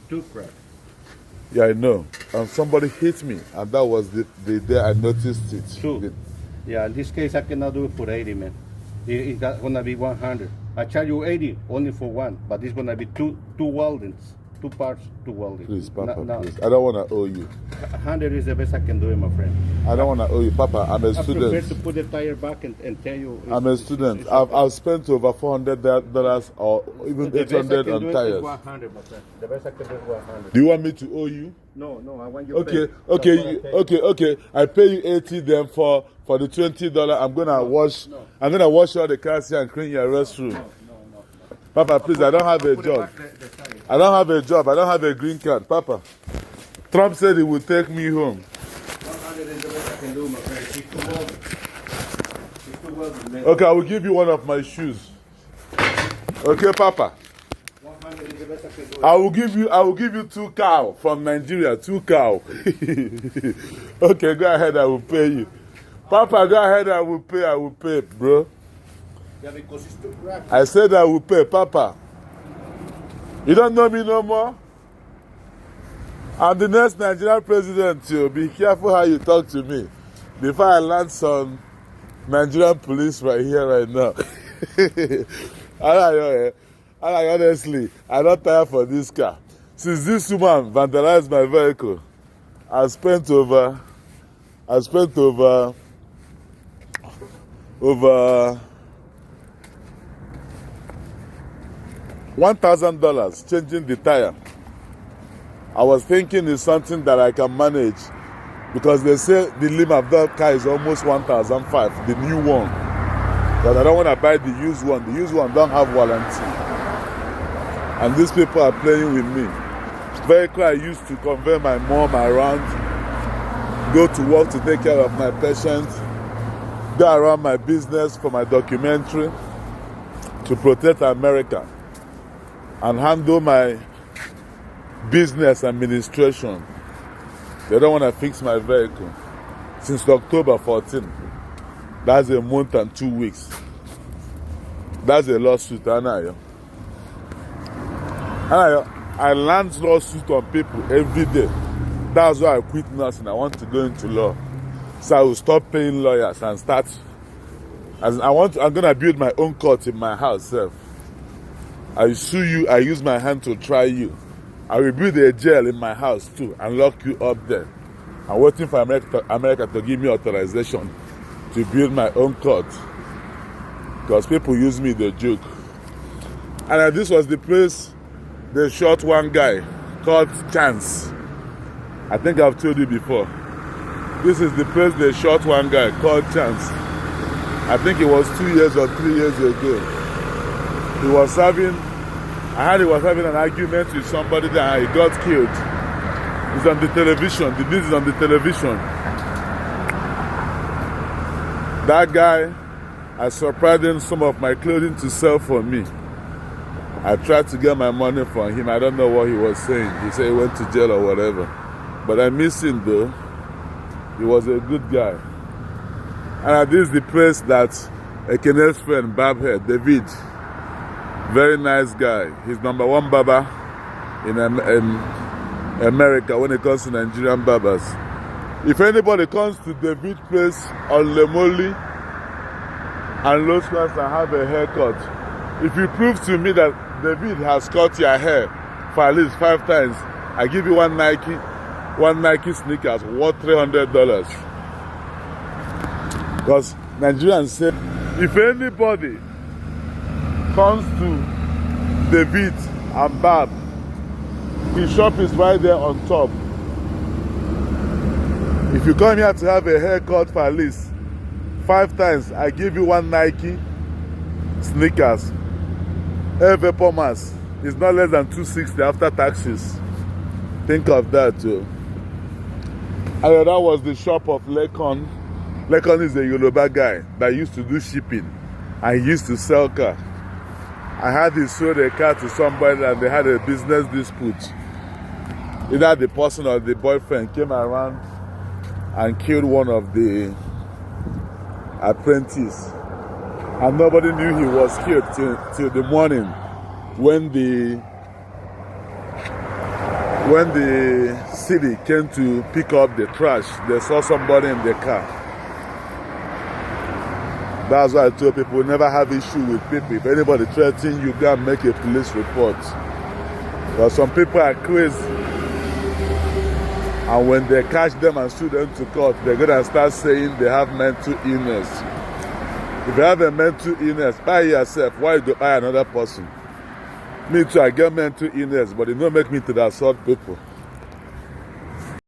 Two crack. Yeah, I know. And somebody hit me, and that was the day I noticed it. Two. Yeah, in this case, I cannot do it for 80, man. It's gonna be 100. I charge you 80 only for one, but it's gonna be two weldings, two parts, two weldings. Please, Papa, No. please. I don't want to owe you. 100 is the best I can do it, my friend. I don't want to owe you. Papa, I'm a I'm student. prepared to put the tire back and tell you. I'm a student. I've spent over $400 or even $800 on tires. 100, my friend. The best I can do is 100. Do you want me to owe you? No, I want your Okay, pay. okay. I pay you 80 then for the $20. I'm gonna wash. I'm gonna wash all the cars here and clean your restroom. No. Papa, please, I don't have a job. I don't have a job. I don't have a green card. Papa, Trump said he would take me home. 100 is the best I can do, my friend. It's too welded, man. Okay, I will give you one of my shoes. Okay, Papa. 100 is the best I can do. I will give you 2 cow from Nigeria. 2 cow. Okay, go ahead. I will pay you. Papa, go ahead. I will pay, bro. Yeah, because it's too cracked. I said I will pay, Papa. You don't know me no more? I'm the next Nigerian president, too. Be careful how you talk to me. Before I land some Nigerian police right here, right now. Honestly, I'm not tired for this car. Since this woman vandalized my vehicle, I spent over $1,000 changing the tire. I was thinking it's something that I can manage because they say the limit of that car is almost 1,500, the new one. But I don't want to buy the used one. The used one don't have warranty. And these people are playing with me. Vehicle I used to convey my mom around, go to work to take care of my patients, go around my business for my documentary, to protect America, and handle my business administration. They don't want to fix my vehicle. Since October 14. That's a month and 2 weeks. That's a lawsuit, Anayo. I land lawsuits on people every day. That's why I quit nursing. I want to go into law. So I will stop paying lawyers and start. I'm going to build my own court in my house, self. I sue you, I use my hand to try you. I will build a jail in my house too and lock you up there. I'm waiting for America to give me authorization to build my own court. Because people use me, they joke. And this was the place they shot one guy called Chance. I think I've told you before. This is the place they shot one guy called Chance. I think it was 2 years or 3 years ago. He was having an argument with somebody that he got killed. It's on the television. The news is on the television. That guy, I surprised him some of my clothing to sell for me. I tried to get my money from him. I don't know what he was saying. He said he went to jail or whatever. But I miss him though. He was a good guy. And this is the place that Ekene's friend, Babhead, David, very nice guy. He's #1 barber in America when it comes to Nigerian barbers. If anybody comes to David's place on Lemoli and Los Angeles and have a haircut, if you prove to me that David has cut your hair for at least 5 times, I give you one Nike sneakers worth $300. Because Nigerians say, if anybody comes to David and Bab, his shop is right there on top. If you come here to have a haircut for at least 5 times, I give you one Nike sneakers. Air Vapor Mask is not less than $260 after taxes. Think of that too. And that was the shop of Lekon. Lekon is a Yoruba guy that used to do shipping and he used to sell car. I had he sold a car to somebody and they had a business dispute. Either the person or the boyfriend came around and killed one of the apprentices. And nobody knew he was killed till the morning when the when the city came to pick up the trash, they saw somebody in the car. That's why I tell people never have issue with people. If anybody threatens you, go and make a police report. But some people are crazy. And when they catch them and sue them to court, they're going to start saying they have mental illness. If you have a mental illness, by yourself, why do I another person? Me too, I get mental illness, but it don't make me to assault people.